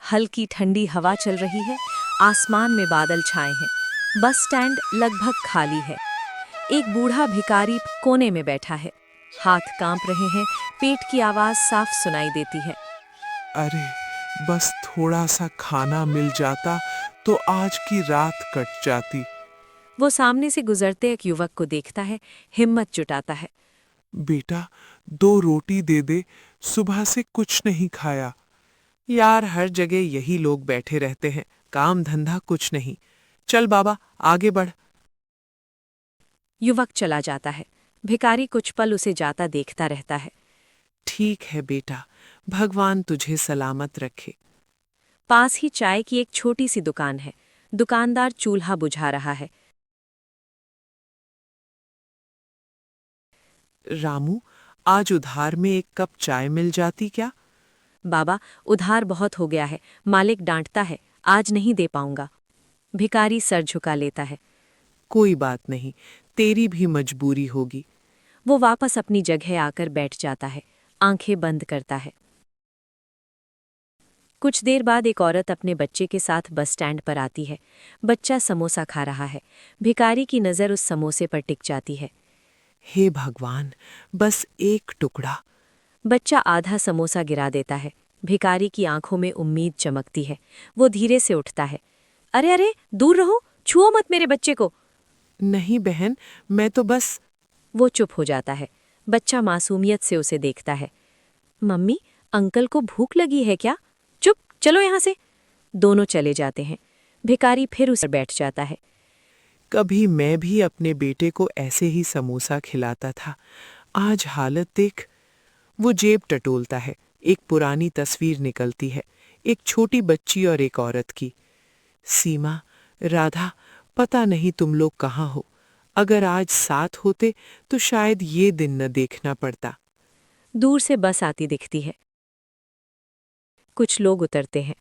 हल्की ठंडी हवा चल रही है, आसमान में बादल छाए हैं। बस स्टैंड लगभग खाली है। एक बूढ़ा भिखारी कोने में बैठा है, हाथ कांप रहे हैं, पेट की आवाज साफ सुनाई देती है। अरे, बस थोड़ा सा खाना मिल जाता तो आज की रात कट जाती। वो सामने से गुजरते एक युवक को देखता है, हिम्मत जुटाता है। बेटा, 2 रोटी दे दे, सुबह से कुछ नहीं खाया। यार, हर जगह यही लोग बैठे रहते हैं, काम धंधा कुछ नहीं। चल बाबा, आगे बढ़। युवक चला जाता है। भिखारी कुछ पल उसे जाता देखता रहता है। ठीक है बेटा, भगवान तुझे सलामत रखे। पास ही चाय की एक छोटी सी दुकान है। दुकानदार चूल्हा बुझा रहा है। रामू, आज उधार में 1 कप चाय मिल जाती क्या? बाबा, उधार बहुत हो गया है, मालिक डांटता है, आज नहीं दे पाऊंगा। भिखारी सर झुका लेता है। कोई बात नहीं, तेरी भी मजबूरी होगी। वो वापस अपनी जगह आकर बैठ जाता है, आंखें बंद करता है। कुछ देर बाद एक औरत अपने बच्चे के साथ बस स्टैंड पर आती है। बच्चा समोसा खा रहा है। भिखारी की नज़र उस समोसे पर टिक जाती है। हे भगवान, बस एक टुकड़ा। बच्चा आधा समोसा गिरा देता है। भिखारी की आंखों में उम्मीद चमकती है। वो धीरे से उठता है। अरे अरे, दूर रहो, छुओ मत मेरे बच्चे को। नहीं बहन, मैं तो बस। वो चुप हो जाता है। बच्चा मासूमियत से उसे देखता है। मम्मी, अंकल को भूख लगी है क्या? चुप, चलो यहाँ से। दोनों चले जाते हैं। भिखारी फिर उस पर बैठ जाता है। कभी मैं भी अपने बेटे को ऐसे ही समोसा खिलाता था। आज हालत देख। वो जेब टटोलता है। एक पुरानी तस्वीर निकलती है, एक छोटी बच्ची और एक औरत की। सीमा, राधा, पता नहीं तुम लोग कहाँ हो। अगर आज साथ होते तो शायद ये दिन न देखना पड़ता। दूर से बस आती दिखती है। कुछ लोग उतरते हैं।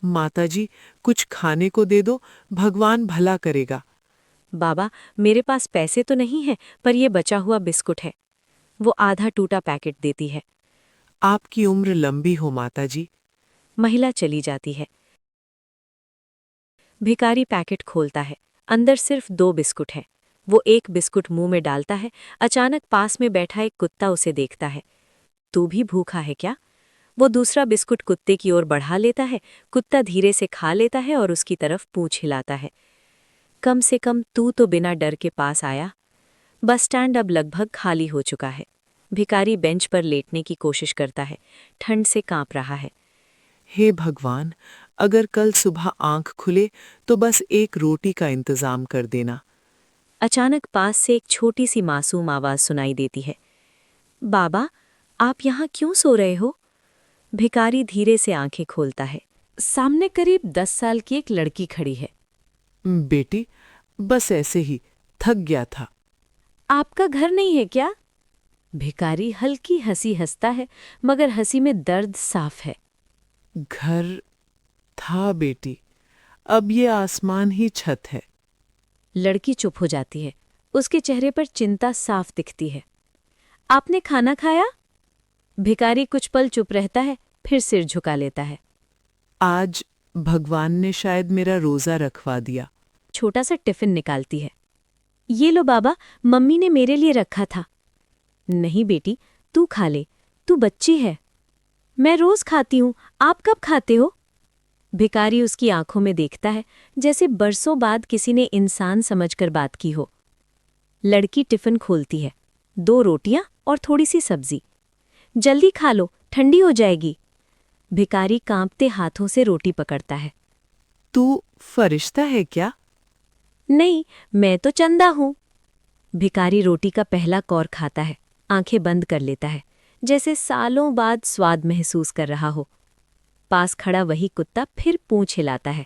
माताजी, कुछ खाने को दे दो, भगवान भला करेगा। बाबा, मेरे पास पैसे तो नहीं है, पर यह बचा हुआ बिस्कुट है। वो आधा टूटा पैकेट देती है। आपकी उम्र लंबी हो माताजी। महिला चली जाती है। भिखारी पैकेट खोलता है। अंदर सिर्फ 2 बिस्कुट हैं। वो एक बिस्कुट मुंह में डालता है। अचानक पास में बैठा एक कुत्ता उसे देखता है। तू भी भूखा है क्या? वो दूसरा बिस्कुट कुत्ते की ओर बढ़ा लेता है। कुत्ता धीरे से खा लेता है और उसकी तरफ पूंछ हिलाता है। कम से कम तू तो बिना डर के पास आया। बस स्टैंड अब लगभग खाली हो चुका है। भिखारी बेंच पर लेटने की कोशिश करता है। ठंड से कांप रहा है। हे भगवान, अगर कल सुबह आंख खुले तो बस 1 रोटी का इंतजाम कर देना। अचानक पास से एक छोटी सी मासूम आवाज सुनाई देती है। बाबा, आप यहाँ क्यों सो रहे हो? भिखारी धीरे से आंखें खोलता है। सामने करीब 10 साल की एक लड़की खड़ी है। बेटी, बस ऐसे ही थक गया था। आपका घर नहीं है क्या? भिखारी हल्की हंसी हंसता है, मगर हंसी में दर्द साफ है। घर था बेटी, अब ये आसमान ही छत है। लड़की चुप हो जाती है। उसके चेहरे पर चिंता साफ दिखती है। आपने खाना खाया? भिखारी कुछ पल चुप रहता है, फिर सिर झुका लेता है। आज भगवान ने शायद मेरा रोजा रखवा दिया। छोटा सा टिफिन निकालती है। ये लो बाबा, मम्मी ने मेरे लिए रखा था। नहीं बेटी, तू खा ले, तू बच्ची है। मैं रोज खाती हूँ, आप कब खाते हो? भिखारी उसकी आंखों में देखता है, जैसे बरसों बाद किसी ने इंसान समझकर बात की हो। लड़की टिफिन खोलती है। 2 रोटियां और थोड़ी सी सब्जी। जल्दी खा लो, ठंडी हो जाएगी। भिखारी कांपते हाथों से रोटी पकड़ता है। तू फरिश्ता है क्या? नहीं, मैं तो चंदा हूं। भिखारी रोटी का पहला कौर खाता है, आंखें बंद कर लेता है, जैसे सालों बाद स्वाद महसूस कर रहा हो। पास खड़ा वही कुत्ता फिर पूंछ हिलाता है।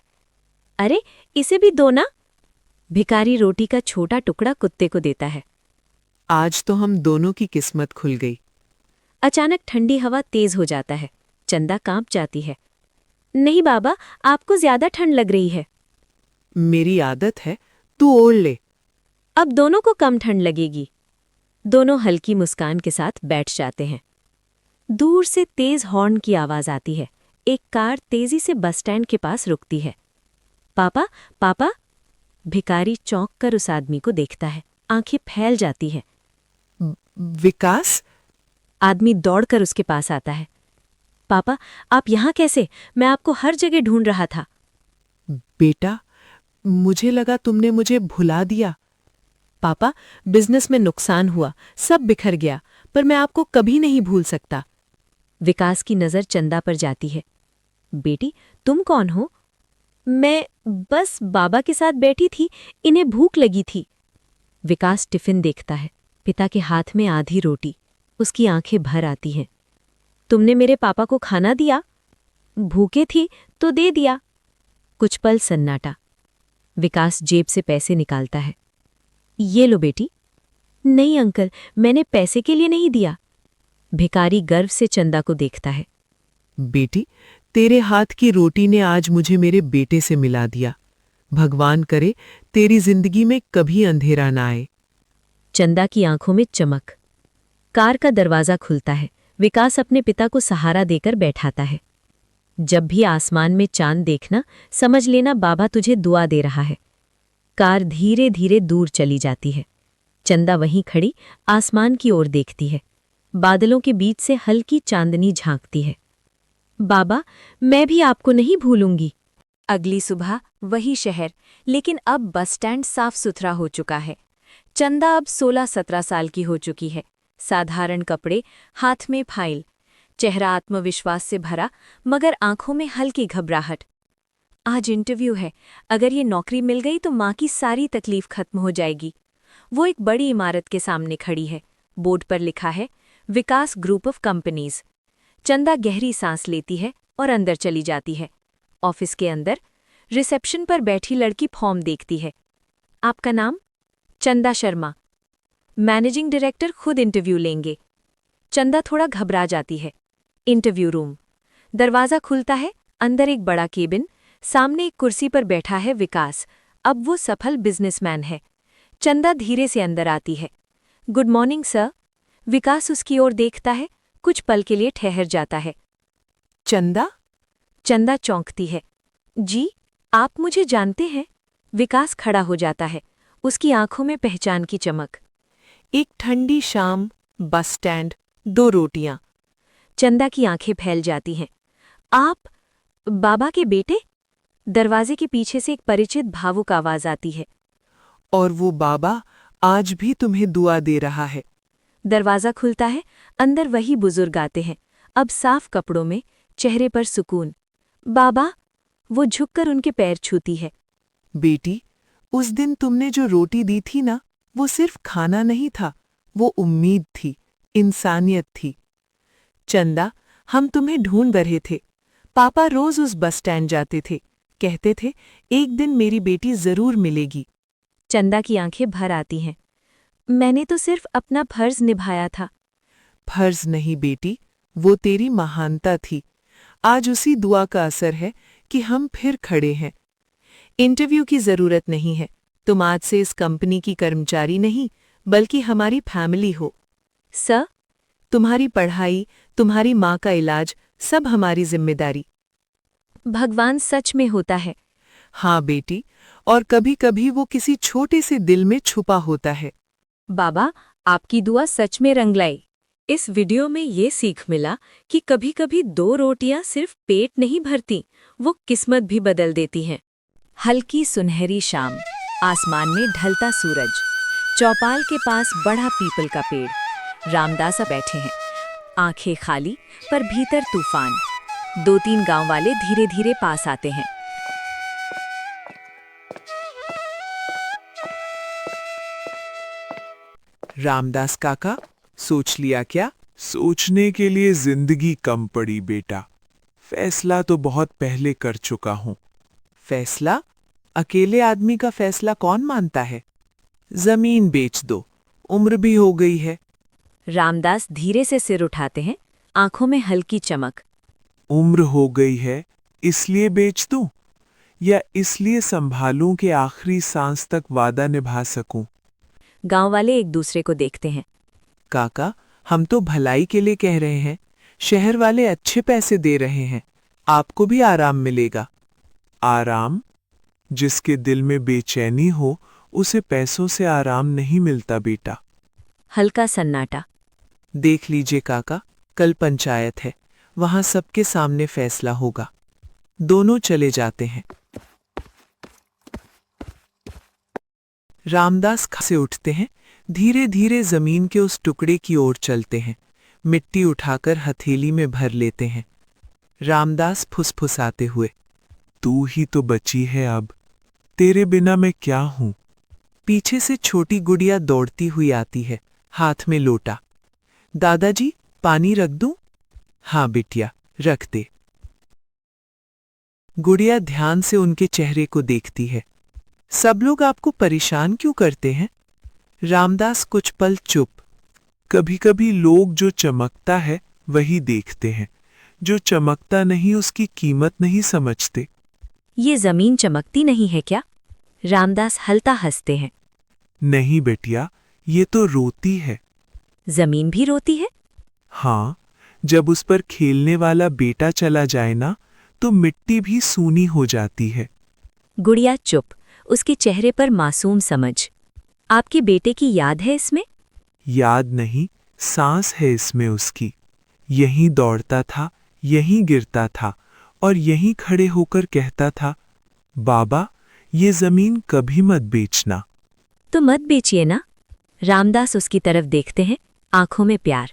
अरे, इसे भी दो ना। भिखारी रोटी का छोटा टुकड़ा कुत्ते को देता है। आज तो हम दोनों की किस्मत खुल गई। अचानक ठंडी हवा तेज हो जाता है। चंदा कांप जाती है। नहीं बाबा, आपको ज्यादा ठंड लग रही है। मेरी आदत है, तू ओढ़ ले। अब दोनों को कम ठंड लगेगी। दोनों हल्की मुस्कान के साथ बैठ जाते हैं। दूर से तेज हॉर्न की आवाज आती है। एक कार तेजी से बस स्टैंड के पास रुकती है। पापा, पापा! भिखारी चौंक कर उस आदमी को देखता है। आंखें फैल जाती है। विकास? आदमी दौड़कर उसके पास आता है। पापा, आप यहाँ कैसे? मैं आपको हर जगह ढूंढ रहा था। बेटा, मुझे लगा तुमने मुझे भुला दिया। पापा, बिजनेस में नुकसान हुआ, सब बिखर गया, पर मैं आपको कभी नहीं भूल सकता। विकास की नज़र चंदा पर जाती है। बेटी, तुम कौन हो? मैं बस बाबा के साथ बैठी थी, इन्हें भूख लगी थी। विकास टिफिन देखता है। पिता के हाथ में आधी रोटी। उसकी आंखें भर आती हैं। तुमने मेरे पापा को खाना दिया? भूखे थी तो दे दिया। कुछ पल सन्नाटा। विकास जेब से पैसे निकालता है। ये लो बेटी। नहीं अंकल, मैंने पैसे के लिए नहीं दिया। भिखारी गर्व से चंदा को देखता है। बेटी, तेरे हाथ की रोटी ने आज मुझे मेरे बेटे से मिला दिया। भगवान करे तेरी जिंदगी में कभी अंधेरा ना आए। चंदा की आंखों में चमक। कार का दरवाजा खुलता है। विकास अपने पिता को सहारा देकर बैठाता है। जब भी आसमान में चांद देखना, समझ लेना बाबा तुझे दुआ दे रहा है। कार धीरे धीरे दूर चली जाती है। चंदा वहीं खड़ी आसमान की ओर देखती है। बादलों के बीच से हल्की चांदनी झांकती है। बाबा, मैं भी आपको नहीं भूलूंगी। अगली सुबह वही शहर, लेकिन अब बस स्टैंड साफ सुथरा हो चुका है। चंदा अब 16-17 साल की हो चुकी है। साधारण कपड़े, हाथ में फाइल, चेहरा आत्मविश्वास से भरा, मगर आंखों में हल्की घबराहट। आज इंटरव्यू है। अगर ये नौकरी मिल गई तो माँ की सारी तकलीफ खत्म हो जाएगी। वो एक बड़ी इमारत के सामने खड़ी है। बोर्ड पर लिखा है विकास ग्रुप ऑफ कंपनीज। चंदा गहरी सांस लेती है और अंदर चली जाती है। ऑफिस के अंदर रिसेप्शन पर बैठी लड़की फॉर्म देखती है। आपका नाम? चंदा शर्मा। मैनेजिंग डायरेक्टर खुद इंटरव्यू लेंगे। चंदा थोड़ा घबरा जाती है। Interview room. दरवाज़ा खुलता है। अंदर एक बड़ा केबिन। सामने एक कुर्सी पर बैठा है विकास। अब वो सफल बिजनेसमैन है। चंदा धीरे से अंदर आती है। Good morning sir. विकास उसकी ओर देखता है। कुछ पल के लिए ठहर जाता है। चंदा? चंदा चौंकती है। जी, आप मुझे जानते हैं? विकास खड़ा हो जाता है। उसकी आंखों में पहचान की चमक। एक ठंडी शाम, बस स्टैंड, 2 रोटियां। चंदा की आंखें फैल जाती हैं। आप बाबा के बेटे? दरवाजे के पीछे से एक परिचित भावुक आवाज आती है। और वो बाबा आज भी तुम्हें दुआ दे रहा है। दरवाजा खुलता है। अंदर वही बुजुर्ग आते हैं, अब साफ कपड़ों में, चेहरे पर सुकून। बाबा! वो झुककर उनके पैर छूती है। बेटी, उस दिन तुमने जो रोटी दी थी ना, वो सिर्फ खाना नहीं था, वो उम्मीद थी, इंसानियत थी। चंदा, हम तुम्हें ढूंढ रहे थे। पापा रोज उस बस स्टैंड जाते थे, कहते थे एक दिन मेरी बेटी जरूर मिलेगी। चंदा की आंखें भर आती हैं। मैंने तो सिर्फ अपना फर्ज निभाया था। फर्ज नहीं बेटी, वो तेरी महानता थी। आज उसी दुआ का असर है कि हम फिर खड़े हैं। इंटरव्यू की जरूरत नहीं है। तुम आज से इस कंपनी की कर्मचारी नहीं, बल्कि हमारी फैमिली हो। सर? तुम्हारी पढ़ाई, तुम्हारी माँ का इलाज, सब हमारी जिम्मेदारी। भगवान सच में होता है। हाँ बेटी, और कभी-कभी वो किसी छोटे से दिल में छुपा होता है। बाबा, आपकी दुआ सच में रंग लाई। इस वीडियो में ये सीख मिला कि कभी-कभी 2 रोटियां सिर्फ पेट नहीं भरती, वो किस्मत भी बदल देती हैं। हल्की सुनहरी शाम, आसमान में ढलता सूरज, चौपाल के पास बड़ा पीपल का पेड़। रामदासा बैठे हैं, आंखें खाली पर भीतर तूफान। 2-3 गांव वाले धीरे धीरे पास आते हैं। रामदास काका, सोच लिया क्या? सोचने के लिए जिंदगी कम पड़ी बेटा। फैसला तो बहुत पहले कर चुका हूं। फैसला? अकेले आदमी का फैसला कौन मानता है? जमीन बेच दो, उम्र भी हो गई है। रामदास धीरे से सिर उठाते हैं, आंखों में हल्की चमक। उम्र हो गई है इसलिए बेच दूं, या इसलिए संभालूं कि आखिरी सांस तक वादा निभा सकूं? गांव वाले एक दूसरे को देखते हैं। काका, हम तो भलाई के लिए कह रहे हैं। शहर वाले अच्छे पैसे दे रहे हैं, आपको भी आराम मिलेगा। आराम? जिसके दिल में बेचैनी हो उसे पैसों से आराम नहीं मिलता बेटा। हल्का सन्नाटा। देख लीजिए काका, कल पंचायत है, वहां सबके सामने फैसला होगा। दोनों चले जाते हैं। रामदास से उठते हैं, धीरे धीरे जमीन के उस टुकड़े की ओर चलते हैं। मिट्टी उठाकर हथेली में भर लेते हैं। रामदास फुसफुसाते हुए, तू ही तो बची है अब, तेरे बिना मैं क्या हूं। पीछे से छोटी गुड़िया दौड़ती हुई आती है, हाथ में लोटा। दादाजी, पानी रख दूं? हाँ बिटिया, रख दे। गुड़िया ध्यान से उनके चेहरे को देखती है। सब लोग आपको परेशान क्यों करते हैं? रामदास कुछ पल चुप। कभी कभी लोग जो चमकता है वही देखते हैं, जो चमकता नहीं उसकी कीमत नहीं समझते। ये जमीन चमकती नहीं है क्या? रामदास हल्का हंसते हैं। नहीं बेटिया, ये तो रोती है। जमीन भी रोती है? हाँ, जब उस पर खेलने वाला बेटा चला जाए ना, तो मिट्टी भी सूनी हो जाती है। गुड़िया चुप, उसके चेहरे पर मासूम समझ। आपके बेटे की याद है इसमें? याद नहीं, सांस है इसमें उसकी। यहीं दौड़ता था, यहीं गिरता था और यहीं खड़े होकर कहता था, बाबा ये जमीन कभी मत बेचना। तो मत बेचिए ना। रामदास उसकी तरफ देखते हैं, आंखों में प्यार।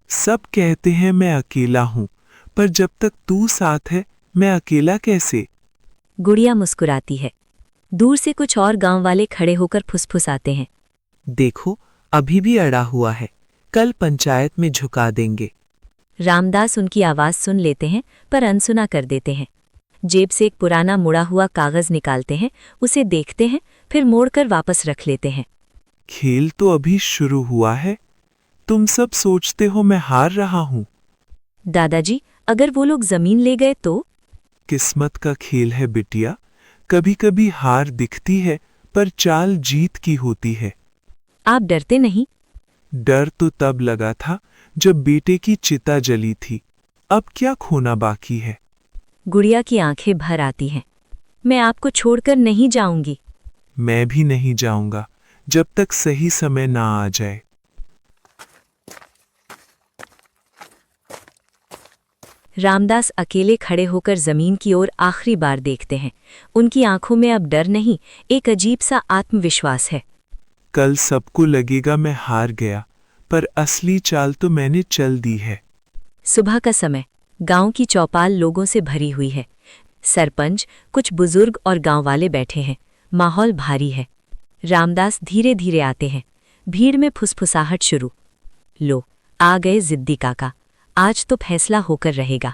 सब कहते हैं मैं अकेला हूं, पर जब तक तू साथ है मैं अकेला कैसे? गुड़िया मुस्कुराती है। दूर से कुछ और गांव वाले खड़े होकर फुसफुसाते हैं। देखो, अभी भी अड़ा हुआ है, कल पंचायत में झुका देंगे। रामदास उनकी आवाज सुन लेते हैं पर अनसुना कर देते हैं। जेब से एक पुराना मुड़ा हुआ कागज निकालते हैं, उसे देखते हैं, फिर मोड़कर वापस रख लेते हैं। खेल तो अभी शुरू हुआ है, तुम सब सोचते हो मैं हार रहा हूं। दादाजी, अगर वो लोग जमीन ले गए तो? किस्मत का खेल है बिटिया, कभी कभी हार दिखती है पर चाल जीत की होती है। आप डरते नहीं? डर तो तब लगा था जब बेटे की चिता जली थी, अब क्या खोना बाकी है। गुड़िया की आंखें भर आती हैं। मैं आपको छोड़कर नहीं जाऊंगी। मैं भी नहीं जाऊंगा जब तक सही समय ना आ जाए। रामदास अकेले खड़े होकर जमीन की ओर आखिरी बार देखते हैं। उनकी आंखों में अब डर नहीं, एक अजीब सा आत्मविश्वास है। कल सबको लगेगा मैं हार गया, पर असली चाल तो मैंने चल दी है। सुबह का समय, गांव की चौपाल लोगों से भरी हुई है। सरपंच, कुछ बुजुर्ग और गांव वाले बैठे हैं। माहौल भारी है। रामदास धीरे धीरे आते हैं। भीड़ में फुसफुसाहट शुरू। लो, आ गए जिद्दी काका, आज तो फैसला होकर रहेगा।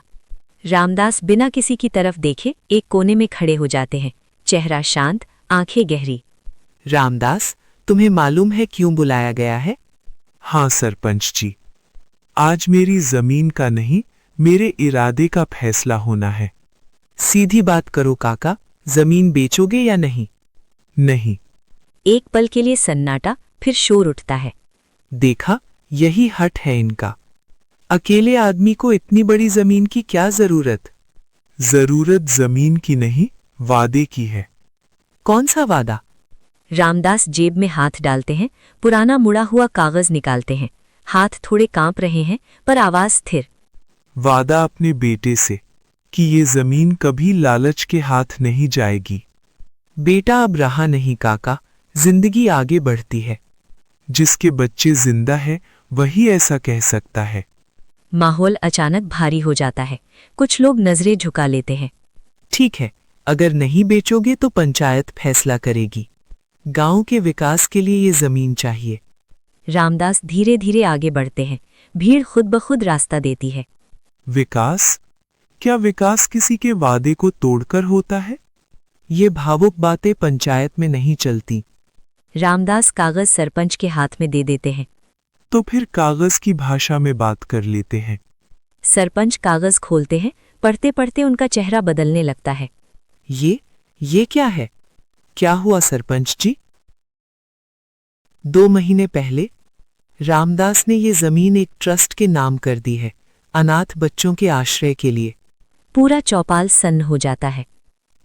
रामदास बिना किसी की तरफ देखे एक कोने में खड़े हो जाते हैं, चेहरा शांत, आंखें गहरी। रामदास, तुम्हें मालूम है क्यों बुलाया गया है? हाँ सरपंच जी, आज मेरी जमीन का नहीं, मेरे इरादे का फैसला होना है। सीधी बात करो काका, जमीन बेचोगे या नहीं? नहीं। एक पल के लिए सन्नाटा, फिर शोर उठता है। देखा, यही हट है इनका। अकेले आदमी को इतनी बड़ी जमीन की क्या जरूरत? जरूरत जमीन की नहीं, वादे की है। कौन सा वादा? रामदास जेब में हाथ डालते हैं, पुराना मुड़ा हुआ कागज निकालते हैं। हाथ थोड़े कांप रहे हैं पर आवाज स्थिर। वादा अपने बेटे से कि ये जमीन कभी लालच के हाथ नहीं जाएगी। बेटा अब रहा नहीं काका, जिंदगी आगे बढ़ती है। जिसके बच्चे जिंदा है वही ऐसा कह सकता है। माहौल अचानक भारी हो जाता है। कुछ लोग नजरें झुका लेते हैं। ठीक है, अगर नहीं बेचोगे तो पंचायत फैसला करेगी। गांव के विकास के लिए ये जमीन चाहिए। रामदास धीरे धीरे आगे बढ़ते हैं। भीड़ खुद ब खुद रास्ता देती है। विकास? क्या विकास किसी के वादे को तोड़कर होता है? ये भावुक बातें पंचायत में नहीं चलती। रामदास कागज सरपंच के हाथ में दे देते हैं। तो फिर कागज की भाषा में बात कर लेते हैं। सरपंच कागज खोलते हैं, पढ़ते पढ़ते उनका चेहरा बदलने लगता है। ये क्या है? क्या हुआ सरपंच जी? 2 महीने पहले रामदास ने ये जमीन एक ट्रस्ट के नाम कर दी है। अनाथ बच्चों के आश्रय के लिए। पूरा चौपाल सन्न हो जाता है।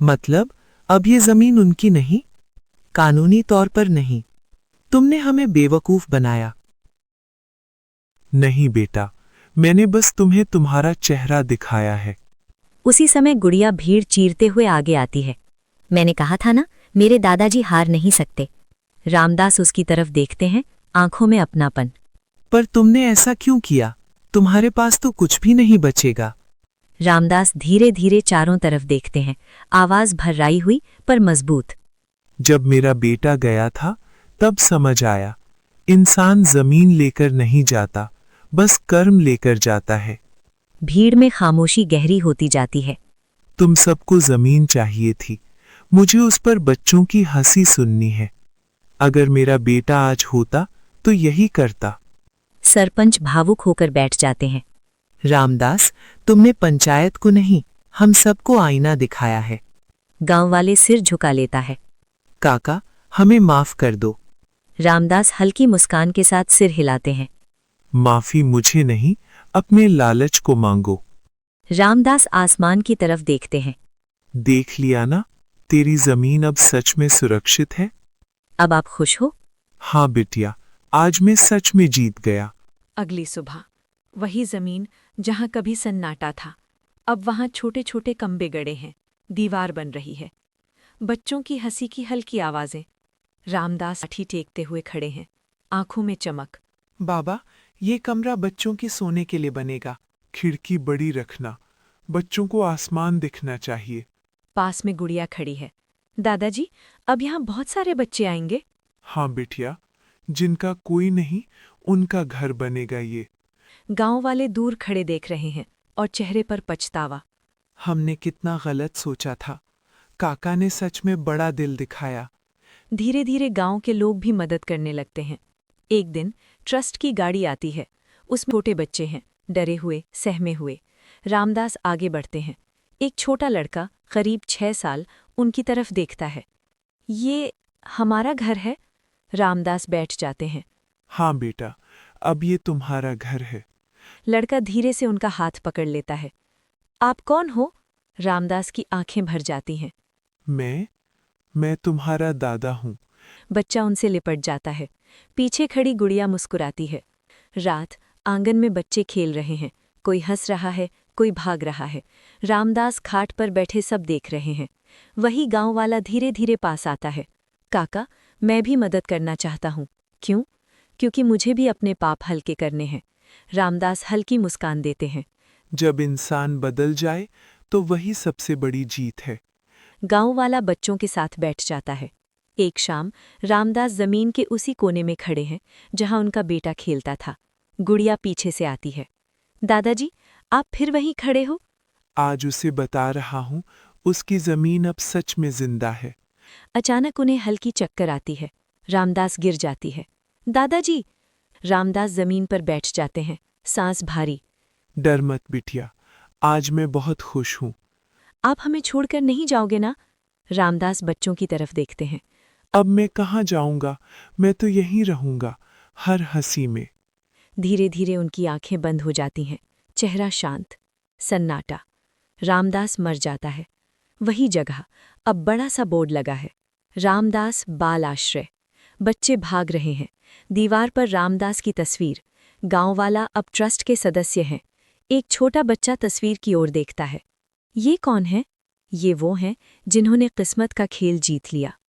मतलब अब ये जमीन उनकी नहीं? कानूनी तौर पर नहीं। तुमने हमें बेवकूफ बनाया। नहीं बेटा, मैंने बस तुम्हें तुम्हारा चेहरा दिखाया है। उसी समय गुड़िया भीड़ चीरते हुए आगे आती है। मैंने कहा था ना, मेरे दादाजी हार नहीं सकते। रामदास उसकी तरफ देखते हैं, आंखों में अपनापन। पर तुमने ऐसा क्यों किया? तुम्हारे पास तो कुछ भी नहीं बचेगा। रामदास धीरे धीरे चारों तरफ देखते हैं, आवाज भर्राई हुई पर मजबूत। जब मेरा बेटा गया था तब समझ आया, इंसान जमीन लेकर नहीं जाता, बस कर्म लेकर जाता है। भीड़ में खामोशी गहरी होती जाती है। तुम सबको जमीन चाहिए थी, मुझे उस पर बच्चों की हंसी सुननी है। अगर मेरा बेटा आज होता तो यही करता। सरपंच भावुक होकर बैठ जाते हैं। रामदास, तुमने पंचायत को नहीं, हम सबको आईना दिखाया है। गांव वाले सिर झुका लेता है। काका, हमें माफ कर दो। रामदास हल्की मुस्कान के साथ सिर हिलाते हैं। माफी मुझे नहीं, अपने लालच को मांगो। रामदास आसमान की तरफ देखते हैं। देख लिया ना, तेरी जमीन अब सच में सुरक्षित है। अब आप खुश हो? हाँ बिटिया, आज मैं सच में जीत गया। अगली सुबह वही जमीन जहां कभी सन्नाटा था, अब वहां छोटे छोटे कम्बे गड़े हैं, दीवार बन रही है। बच्चों की हंसी की हल्की आवाजें। रामदास लाठी टेकते हुए खड़े हैं, आंखों में चमक। बाबा, ये कमरा बच्चों के सोने के लिए बनेगा। खिड़की बड़ी रखना, बच्चों को आसमान दिखना चाहिए। पास में गुड़िया खड़ी है। दादाजी, अब यहाँ बहुत सारे बच्चे आएंगे। हाँ बिटिया, जिनका कोई नहीं उनका घर बनेगा ये। गांव वाले दूर खड़े देख रहे हैं और चेहरे पर पछतावा। हमने कितना गलत सोचा था। काका ने सच में बड़ा दिल दिखाया। धीरे धीरे गांव के लोग भी मदद करने लगते हैं। एक दिन ट्रस्ट की गाड़ी आती है, उसमें छोटे बच्चे हैं, डरे हुए, सहमे हुए। रामदास आगे बढ़ते हैं। एक छोटा लड़का, करीब 6 साल, उनकी तरफ देखता है। ये हमारा घर है? रामदास बैठ जाते हैं। हाँ बेटा, अब ये तुम्हारा घर है। लड़का धीरे से उनका हाथ पकड़ लेता है। आप कौन हो? रामदास की आंखें भर जाती हैं। मैं तुम्हारा दादा हूँ। बच्चा उनसे लिपट जाता है। पीछे खड़ी गुड़िया मुस्कुराती है। रात, आंगन में बच्चे खेल रहे हैं, कोई हंस रहा है, कोई भाग रहा है। रामदास खाट पर बैठे सब देख रहे हैं। वही गांव वाला धीरे धीरे पास आता है। काका, मैं भी मदद करना चाहता हूँ। क्यों? क्योंकि मुझे भी अपने पाप हल्के करने हैं। रामदास हल्की मुस्कान देते हैं। जब इंसान बदल जाए तो वही सबसे बड़ी जीत है। गांव वाला बच्चों के साथ बैठ जाता है। एक शाम रामदास जमीन के उसी कोने में खड़े हैं जहां उनका बेटा खेलता था। गुड़िया पीछे से आती है। दादाजी, आप फिर वहीं खड़े हो? आज उसे बता रहा हूँ, उसकी जमीन अब सच में जिंदा है। अचानक उन्हें हल्की चक्कर आती है। रामदास गिर जाती है। दादाजी! रामदास जमीन पर बैठ जाते हैं, सांस भारी। डर मत बिटिया, आज मैं बहुत खुश हूँ। आप हमें छोड़कर नहीं जाओगे ना? रामदास बच्चों की तरफ देखते हैं। अब मैं कहाँ जाऊँगा, मैं तो यहीं रहूँगा, हर हंसी में। धीरे धीरे उनकी आंखें बंद हो जाती हैं, चेहरा शांत, सन्नाटा। रामदास मर जाता है। वही जगह, अब बड़ा सा बोर्ड लगा है, रामदास बाल आश्रय। बच्चे भाग रहे हैं। दीवार पर रामदास की तस्वीर। गांव वाला अब ट्रस्ट के सदस्य हैं। एक छोटा बच्चा तस्वीर की ओर देखता है। ये कौन है? ये वो हैं जिन्होंने किस्मत का खेल जीत लिया।